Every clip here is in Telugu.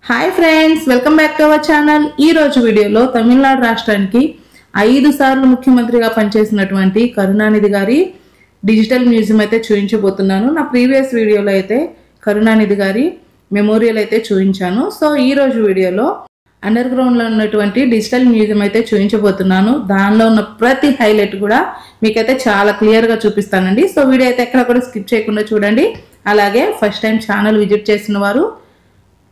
Hi friends, welcome back to our channel. ఈ రోజు వీడియోలో తమిళనాడు రాష్ట్రానికి 5 సార్లు ముఖ్యమంత్రిగా పనిచేసినటువంటి కరుణానిధి గారి డిజిటల్ మ్యూజియం అయితే చూపించబోతున్నాను. నా ప్రీవియస్ వీడియోలో అయితే కరుణానిధి గారి మెమోరియల్ అయితే చూపించాను. సో ఈ రోజు వీడియోలో అండర్ గ్రౌండ్ లో ఉన్నటువంటి డిజిటల్ మ్యూజియం అయితే చూపించబోతున్నాను. దానిలో ఉన్న ప్రతి హైలైట్ కూడా మీకైతే చాలా క్లియర్ గా చూపిస్తానండి. సో వీడియో అయితే ఎక్కడ కూడా స్కిప్ చేయకుండా చూడండి. అలాగే ఫస్ట్ టైం ఛానల్ విజిట్ చేసిన వారు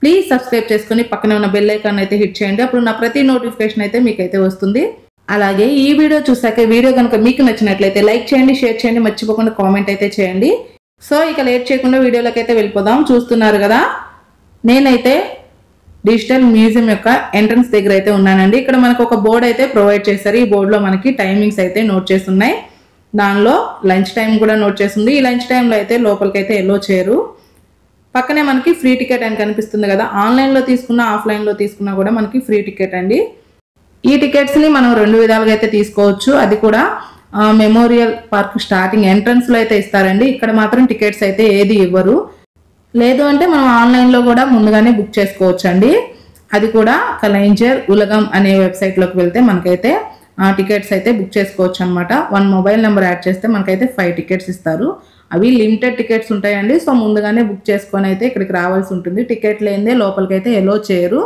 ప్లీజ్ సబ్స్క్రైబ్ చేసుకుని పక్కనే ఉన్న బెల్ ఐకాన్ అయితే హిట్ చేయండి. అప్పుడు నా ప్రతి నోటిఫికేషన్ అయితే మీకైతే వస్తుంది. అలాగే ఈ వీడియో చూసాక వీడియో కనుక మీకు నచ్చినట్లయితే లైక్ చేయండి, షేర్ చేయండి, మర్చిపోకుండా కామెంట్ అయితే చేయండి. సో ఇక లేట్ చేయకుండా వీడియోలోకి అయితే వెళ్ళిపోదాం. చూస్తున్నారు కదా, నేనైతే డిజిటల్ మ్యూజియం యొక్క ఎంట్రన్స్ దగ్గర అయితే ఉన్నానండి. ఇక్కడ మనకు ఒక బోర్డు అయితే ప్రొవైడ్ చేశారు. ఈ బోర్డులో మనకి టైమింగ్స్ అయితే నోట్ చేస్తున్నాయి. దానిలో లంచ్ టైం కూడా నోట్ చేస్తుంది. ఈ లంచ్ టైంలో అయితే లోపలికైతే ఎల్లో చేయరు. పక్కనే మనకి ఫ్రీ టికెట్ అని కనిపిస్తుంది కదా, ఆన్లైన్లో తీసుకున్నా ఆఫ్లైన్లో తీసుకున్నా కూడా మనకి ఫ్రీ టికెట్ అండి. ఈ టికెట్స్ని మనం 2 విధాలుగా అయితే తీసుకోవచ్చు. అది కూడా మెమోరియల్ పార్క్ స్టార్టింగ్ ఎంట్రన్స్లో అయితే ఇస్తారండి. ఇక్కడ మాత్రం టికెట్స్ అయితే ఏది ఇవ్వరు. లేదు అంటే మనం ఆన్లైన్లో కూడా ముందుగానే బుక్ చేసుకోవచ్చు అండి. అది కూడా కలైంజర్ ఉలగం అనే వెబ్సైట్లోకి వెళ్తే మనకైతే టికెట్స్ అయితే బుక్ చేసుకోవచ్చు అనమాట. 1 మొబైల్ నెంబర్ యాడ్ చేస్తే మనకైతే 5 టికెట్స్ ఇస్తారు. అవి లిమిటెడ్ టికెట్స్ ఉంటాయండి. సో ముందుగానే బుక్ చేసుకొని అయితే ఇక్కడికి రావాల్సి ఉంటుంది. టికెట్ లేనిదే లోపలికైతే ఎలో చేయరు.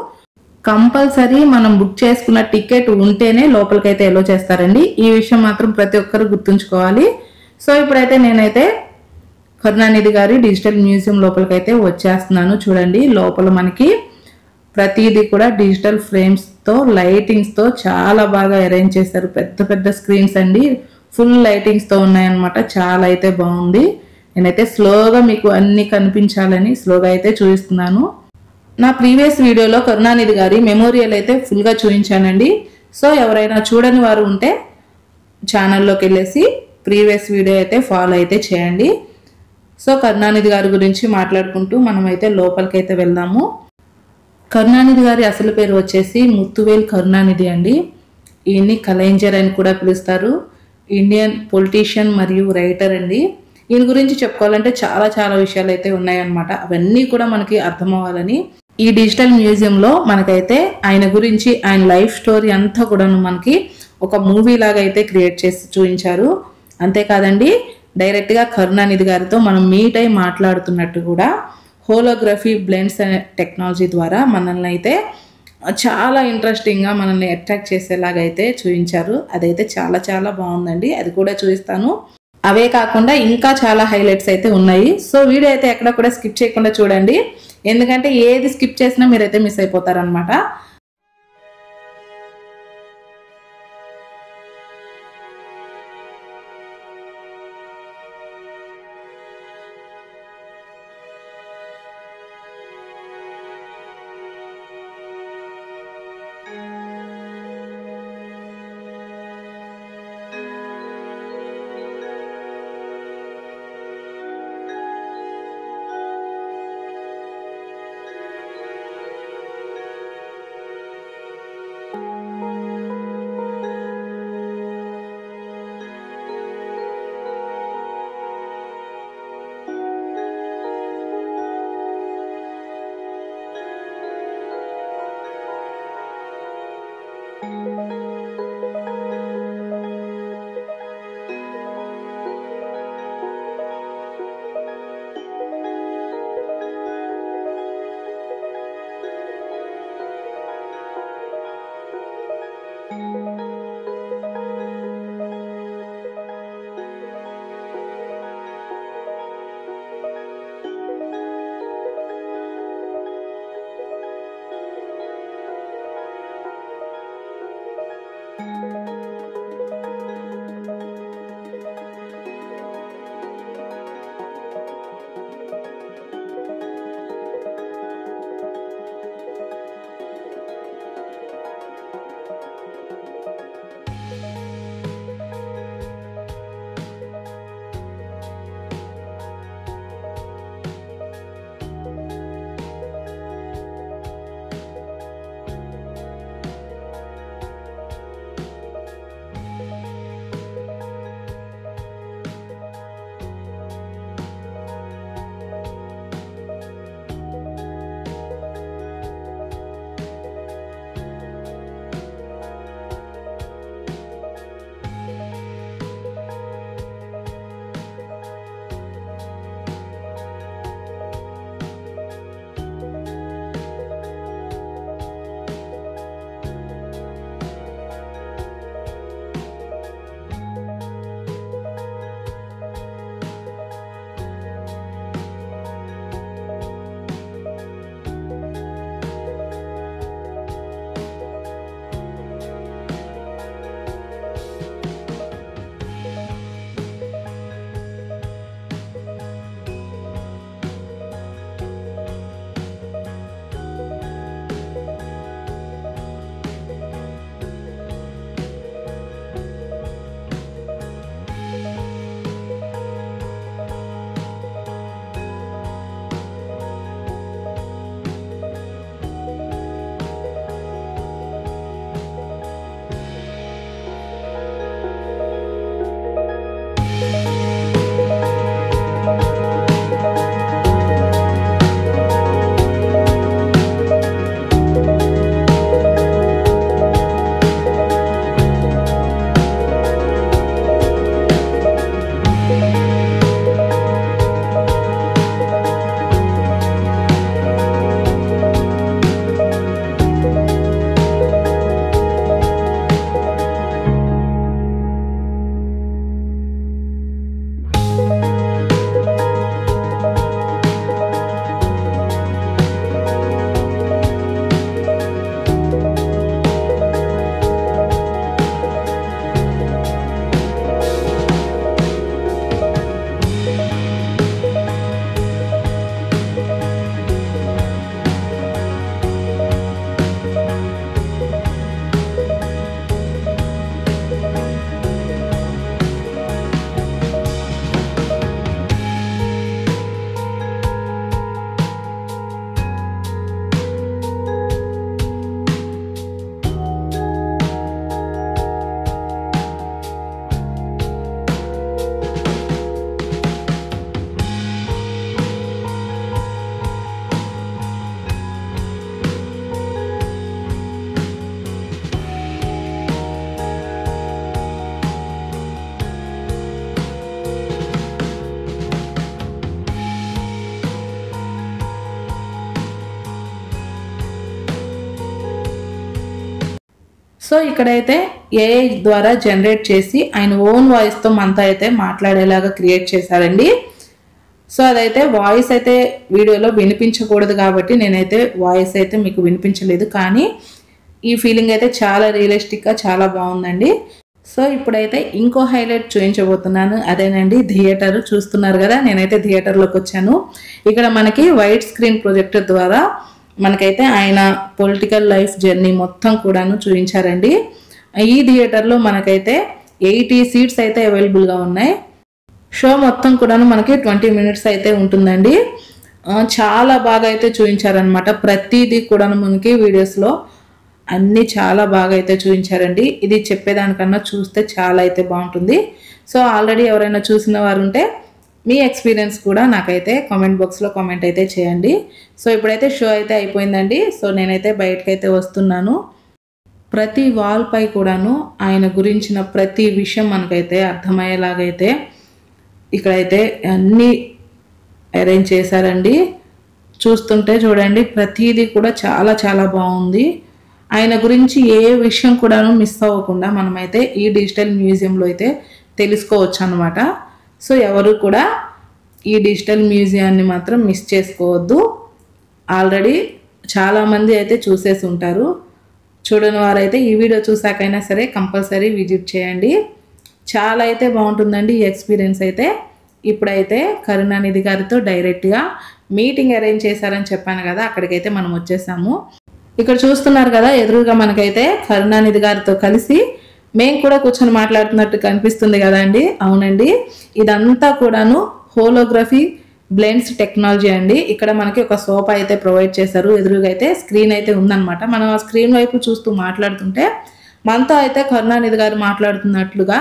కంపల్సరీ మనం బుక్ చేసుకున్న టికెట్ ఉంటేనే లోపలికైతే ఎలో చేస్తారండి. ఈ విషయం మాత్రం ప్రతి ఒక్కరు గుర్తుంచుకోవాలి. సో ఇప్పుడైతే నేనైతే కరుణానిధి గారి డిజిటల్ మ్యూజియం లోపలికైతే వచ్చేస్తున్నాను. చూడండి, లోపల మనకి ప్రతిదీ కూడా డిజిటల్ ఫ్రేమ్స్తో లైటింగ్స్తో చాలా బాగా అరేంజ్ చేశారు. పెద్ద పెద్ద స్క్రీన్స్ అండి, ఫుల్ లైటింగ్స్తో ఉన్నాయన్నమాట. చాలా అయితే బాగుంది. నేనైతే స్లోగా మీకు అన్ని కనిపించాలని స్లోగా అయితే చూపిస్తున్నాను. నా ప్రీవియస్ వీడియోలో కరుణానిధి గారి మెమోరియల్ అయితే ఫుల్గా చూపించానండి. సో ఎవరైనా చూడని వారు ఉంటే ఛానల్లోకి వెళ్ళేసి ప్రీవియస్ వీడియో అయితే ఫాలో అయితే చేయండి. సో కరుణానిధి గారి గురించి మాట్లాడుకుంటూ మనమైతే లోపలికైతే వెళ్దాము. కరుణానిధి గారి అసలు పేరు వచ్చేసి ముత్తువేల్ కరుణానిధి అండి. ఈయన్ని కలైంజర్ అని కూడా పిలుస్తారు. ఇండియన్ పొలిటీషియన్ మరియు రైటర్ అండి. ఈయన గురించి చెప్పుకోవాలంటే చాలా చాలా విషయాలు అయితే ఉన్నాయన్నమాట. అవన్నీ కూడా మనకి అర్థం అవ్వాలని ఈ డిజిటల్ మ్యూజియంలో మనకైతే ఆయన గురించి, ఆయన లైఫ్ స్టోరీ అంతా కూడా మనకి ఒక మూవీ లాగా అయితే క్రియేట్ చేసి చూపించారు. అంతేకాదండి, డైరెక్ట్గా కరుణానిధి గారితో మనం మీట్ అయి మాట్లాడుతున్నట్టు కూడా హోలోగ్రఫీ బ్లెండ్స్ అనే టెక్నాలజీ ద్వారా మనల్ని అయితే చాలా ఇంట్రెస్టింగ్గా మనల్ని అట్రాక్ట్ చేసేలాగా అయితే చూపించారు. అదైతే చాలా చాలా బాగుందండి. అది కూడా చూపిస్తాను. అవే కాకుండా ఇంకా చాలా హైలైట్స్ అయితే ఉన్నాయి. సో వీడియో అయితే ఎక్కడ కూడా స్కిప్ చేయకుండా చూడండి. ఎందుకంటే ఏది స్కిప్ చేసినా మీరైతే మిస్ అయిపోతారనమాట. సో ఇక్కడైతే ఏఐ ద్వారా జనరేట్ చేసి ఆయన ఓన్ వాయిస్తో మనతో అయితే మాట్లాడేలాగా క్రియేట్ చేశారండి. సో అదైతే వాయిస్ అయితే వీడియోలో వినిపించకూడదు కాబట్టి నేనైతే వాయిస్ అయితే మీకు వినిపించలేదు, కానీ ఈ ఫీలింగ్ అయితే చాలా రియలిస్టిక్గా చాలా బాగుందండి. సో ఇప్పుడైతే ఇంకో హైలైట్ చూపించబోతున్నాను, అదేనండి థియేటర్. చూస్తున్నారు కదా, నేనైతే థియేటర్లోకి వచ్చాను. ఇక్కడ మనకి వైట్ స్క్రీన్ ప్రొజెక్టర్ ద్వారా మనకైతే ఆయన పొలిటికల్ లైఫ్ జర్నీ మొత్తం కూడాను చూపించారండి. ఈ థియేటర్లో మనకైతే 80 సీట్స్ అయితే అవైలబుల్గా ఉన్నాయి. షో మొత్తం కూడాను మనకి 20 మినిట్స్ అయితే ఉంటుందండి. చాలా బాగా అయితే చూపించారనమాట. ప్రతిదీ కూడాను మనకి వీడియోస్లో అన్నీ చాలా బాగా అయితే చూపించారండి. ఇది చెప్పేదానికన్నా చూస్తే చాలా అయితే బాగుంటుంది. సో ఆల్రెడీ ఎవరైనా చూసిన వారు ఉంటే మీ ఎక్స్పీరియన్స్ కూడా నాకైతే కామెంట్ బాక్స్లో కామెంట్ అయితే చేయండి. సో ఇప్పుడైతే షో అయితే అయిపోయిందండి. సో నేనైతే బయటకైతే వస్తున్నాను. ప్రతి వాల్పై కూడాను ఆయన గురించిన ప్రతి విషయం మనకైతే అర్థమయ్యేలాగైతే ఇక్కడైతే అన్నీ అరేంజ్ చేశారండి. చూస్తుంటే చూడండి, ప్రతిదీ కూడా చాలా చాలా బాగుంది. ఆయన గురించి ఏ విషయం కూడాను మిస్ అవ్వకుండా మనమైతే ఈ డిజిటల్ మ్యూజియంలో అయితే తెలుసుకోవచ్చు అన్నమాట. సో ఎవరు కూడా ఈ డిజిటల్ మ్యూజియాన్ని మాత్రం మిస్ చేసుకోవద్దు. ఆల్రెడీ చాలామంది అయితే చూసేసి ఉంటారు. చూడని వారైతే ఈ వీడియో చూసాకైనా సరే కంపల్సరీ విజిట్ చేయండి. చాలా అయితే బాగుంటుందండి ఈ ఎక్స్పీరియన్స్ అయితే. ఇప్పుడైతే కరుణానిధి గారితో డైరెక్ట్గా మీటింగ్ అరేంజ్ చేశారని చెప్పాను కదా, అక్కడికైతే మనం వచ్చేసాము. ఇక్కడ చూస్తున్నారు కదా, ఎదురుగా మనకైతే కరుణానిధి గారితో కలిసి మేము కూడా కూర్చొని మాట్లాడుతున్నట్టు కనిపిస్తుంది కదా అండి. అవునండి, ఇదంతా కూడాను హోలోగ్రఫీ బ్లెండ్స్ టెక్నాలజీ అండి. ఇక్కడ మనకి ఒక సోఫా అయితే ప్రొవైడ్ చేశారు. ఎదురుగా అయితే స్క్రీన్ అయితే ఉందన్నమాట. మనం ఆ స్క్రీన్ వైపు చూస్తూ మాట్లాడుతుంటే మనతో అయితే కరుణానిధి గారు మాట్లాడుతున్నట్లుగా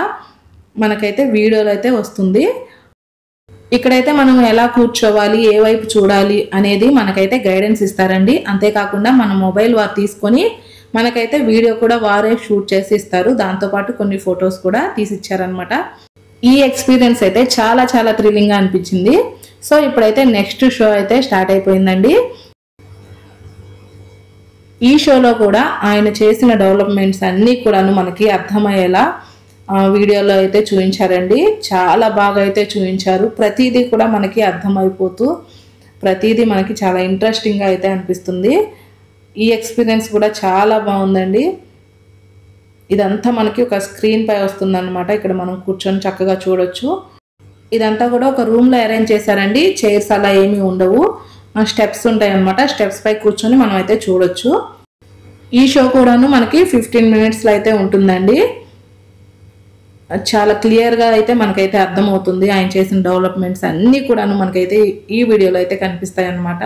మనకైతే వీడియోలో అయితే వస్తుంది. ఇక్కడైతే మనం ఎలా కూర్చోవాలి, ఏ వైపు చూడాలి అనేది మనకైతే గైడెన్స్ ఇస్తారండి. అంతేకాకుండా మన మొబైల్ వారు తీసుకొని మనకైతే వీడియో కూడా వారే షూట్ చేసి ఇస్తారు. దాంతోపాటు కొన్ని ఫొటోస్ కూడా తీసిచ్చారనమాట. ఈ ఎక్స్పీరియన్స్ అయితే చాలా చాలా థ్రిల్లింగ్గా అనిపించింది. సో ఇప్పుడైతే నెక్స్ట్ షో అయితే స్టార్ట్ అయిపోయిందండి. ఈ షోలో కూడా ఆయన చేసిన డెవలప్మెంట్స్ అన్నీ కూడాను మనకి అర్థమయ్యేలా వీడియోలో అయితే చూపించారండి. చాలా బాగా అయితే చూపించారు. ప్రతిదీ కూడా మనకి అర్థమైపోతూ ప్రతిదీ మనకి చాలా ఇంట్రెస్టింగ్గా అయితే అనిపిస్తుంది. ఈ ఎక్స్పీరియన్స్ కూడా చాలా బాగుందండి. ఇదంతా మనకి ఒక స్క్రీన్ పై వస్తుందన్నమాట. ఇక్కడ మనం కూర్చొని చక్కగా చూడొచ్చు. ఇదంతా కూడా ఒక రూమ్లో అరేంజ్ చేశారండి. చైర్స్ అలా ఏమీ ఉండవు, స్టెప్స్ ఉంటాయి అన్నమాట. స్టెప్స్ పై కూర్చొని మనం అయితే చూడొచ్చు. ఈ షో కూడాను మనకి 15 మినిట్స్లో అయితే ఉంటుందండి. చాలా క్లియర్గా అయితే మనకైతే అర్థమవుతుంది. ఆయన చేసిన డెవలప్మెంట్స్ అన్నీ కూడాను మనకైతే ఈ వీడియోలో అయితే కనిపిస్తాయి అన్నమాట.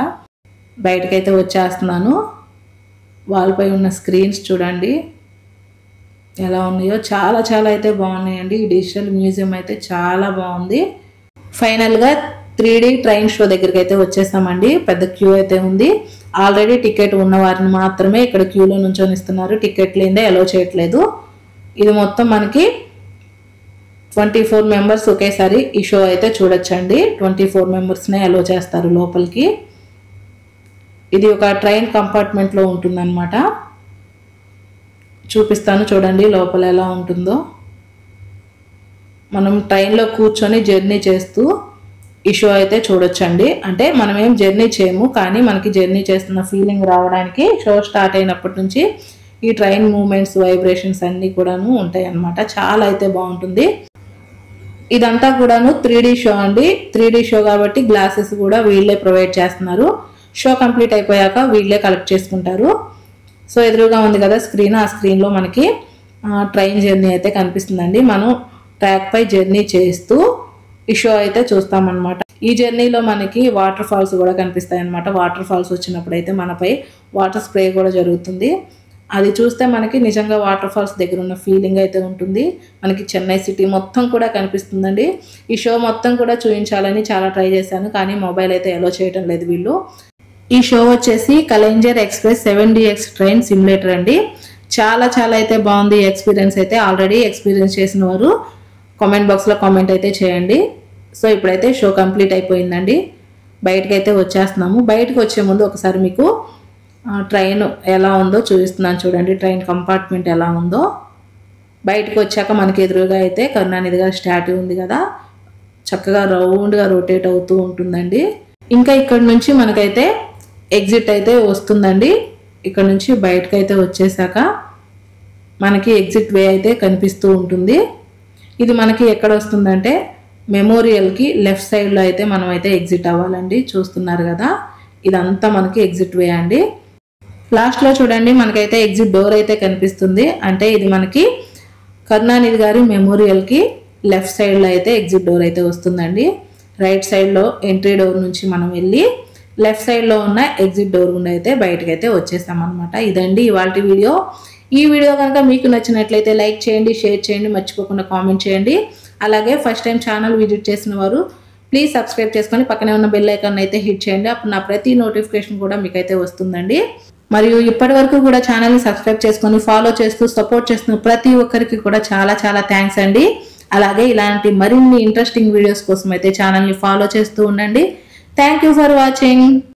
బయటకైతే వచ్చేస్తున్నాను. వాల్పై ఉన్న స్క్రీన్స్ చూడండి ఎలా ఉన్నాయో. చాలా చాలా అయితే బాగున్నాయండి. ఈ డిజిటల్ మ్యూజియం అయితే చాలా బాగుంది. ఫైనల్గా 3D ట్రైన్ షో దగ్గరికి అయితే వచ్చేసామండి. పెద్ద క్యూ అయితే ఉంది. ఆల్రెడీ టికెట్ ఉన్న వారిని మాత్రమే ఇక్కడ క్యూలో నుంచొని ఇస్తున్నారు. టికెట్ లేదే అలో చేయట్లేదు. ఇది మొత్తం మనకి 24 మెంబర్స్ ఒకేసారి ఈ షో అయితే చూడొచ్చండి. 24 మెంబర్స్నే అలో చేస్తారు లోపలికి. ఇది ఒక ట్రైన్ కంపార్ట్మెంట్లో ఉంటుందన్నమాట. చూపిస్తాను చూడండి లోపల ఎలా ఉంటుందో. మనం ట్రైన్లో కూర్చొని జర్నీ చేస్తూ ఈ షో అయితే చూడొచ్చండి. అంటే మనం ఏం జర్నీ చేయము, కానీ మనకి జర్నీ చేస్తున్న ఫీలింగ్ రావడానికి షో స్టార్ట్ అయినప్పటి నుంచి ఈ ట్రైన్ మూమెంట్స్, వైబ్రేషన్స్ అన్నీ కూడాను ఉంటాయి అన్నమాట. చాలా అయితే బాగుంటుంది. ఇదంతా కూడాను 3D షో అండి. 3D షో కాబట్టి గ్లాసెస్ కూడా వీళ్ళే ప్రొవైడ్ చేస్తున్నారు. షో కంప్లీట్ అయిపోయాక వీళ్ళే కలెక్ట్ చేసుకుంటారు. సో ఎదురుగా ఉంది కదా స్క్రీన్, ఆ స్క్రీన్లో మనకి ట్రైన్ జర్నీ అయితే కనిపిస్తుందండి. మనం ట్రాక్ పై జర్నీ చేస్తూ ఈ షో అయితే చూస్తామన్నమాట. ఈ జర్నీలో మనకి వాటర్ ఫాల్స్ కూడా కనిపిస్తాయి అన్నమాట. వాటర్ ఫాల్స్ వచ్చినప్పుడు అయితే మనపై వాటర్ స్ప్రే కూడా జరుగుతుంది. అది చూస్తే మనకి నిజంగా వాటర్ ఫాల్స్ దగ్గర ఉన్న ఫీలింగ్ అయితే ఉంటుంది. మనకి చెన్నై సిటీ మొత్తం కూడా కనిపిస్తుందండి. ఈ షో మొత్తం కూడా చూపించాలని చాలా ట్రై చేశాను, కానీ మొబైల్ అయితే అలో చేయడం లేదు వీళ్ళు. ఈ షో వచ్చేసి కలెంజర్ ఎక్స్ప్రెస్ 7DX ట్రైన్ సిమ్యులేటర్ అండి. చాలా చాలా అయితే బాగుంది ఈ ఎక్స్పీరియన్స్ అయితే. ఆల్రెడీ ఎక్స్పీరియన్స్ చేసిన వారు కామెంట్ బాక్స్లో కామెంట్ అయితే చేయండి. సో ఇప్పుడైతే షో కంప్లీట్ అయిపోయిందండి. బయటకు అయితే వచ్చేస్తున్నాము. బయటకు వచ్చే ముందు ఒకసారి మీకు ట్రైన్ ఎలా ఉందో చూపిస్తున్నాను చూడండి. ట్రైన్ కంపార్ట్మెంట్ ఎలా ఉందో. బయటకు వచ్చాక మనకి ఎదురుగా అయితే కరుణానిధి గారి స్టాట్యూ ఉంది కదా, చక్కగా రౌండ్గా రొటేట్ అవుతూ ఉంటుందండి. ఇంకా ఇక్కడ నుంచి మనకైతే ఎగ్జిట్ అయితే వస్తుందండి. ఇక్కడ నుంచి బయటకు అయితే వచ్చేసాక మనకి ఎగ్జిట్ వే అయితే కనిపిస్తూ ఉంటుంది. ఇది మనకి ఎక్కడ వస్తుందంటే మెమోరియల్కి లెఫ్ట్ సైడ్లో అయితే మనం అయితే ఎగ్జిట్ అవ్వాలండి. చూస్తున్నారు కదా, ఇదంతా మనకి ఎగ్జిట్ వే అండి. లాస్ట్లో చూడండి మనకైతే ఎగ్జిట్ డోర్ అయితే కనిపిస్తుంది. అంటే ఇది మనకి కరుణానిధి గారి మెమోరియల్కి లెఫ్ట్ సైడ్లో అయితే ఎగ్జిట్ డోర్ అయితే వస్తుందండి. రైట్ సైడ్లో ఎంట్రీ డోర్ నుంచి మనం వెళ్ళి లెఫ్ట్ సైడ్లో ఉన్న ఎగ్జిట్ డోర్ గుండా అయితే బయటకైతే వచ్చేసామన్నమాట. ఇదండి ఇవాల్టి వీడియో. ఈ వీడియో కనుక మీకు నచ్చినట్లయితే లైక్ చేయండి, షేర్ చేయండి, మర్చిపోకుండా కామెంట్ చేయండి. అలాగే ఫస్ట్ టైం ఛానల్ విజిట్ చేసిన వారు ప్లీజ్ సబ్స్క్రైబ్ చేసుకొని పక్కనే ఉన్న బెల్ ఐకాన్ అయితే హిట్ చేయండి. అప్పుడు నా ప్రతి నోటిఫికేషన్ కూడా మీకైతే వస్తుందండి. మరియు ఇప్పటి వరకు కూడా ఛానల్ని సబ్స్క్రైబ్ చేసుకొని ఫాలో చేస్తూ సపోర్ట్ చేస్తున్న ప్రతి ఒక్కరికి కూడా చాలా చాలా థ్యాంక్స్ అండి. అలాగే ఇలాంటి మరిన్ని ఇంట్రెస్టింగ్ వీడియోస్ కోసం అయితే ఛానల్ని ఫాలో చేస్తూ ఉండండి. Thank you for watching.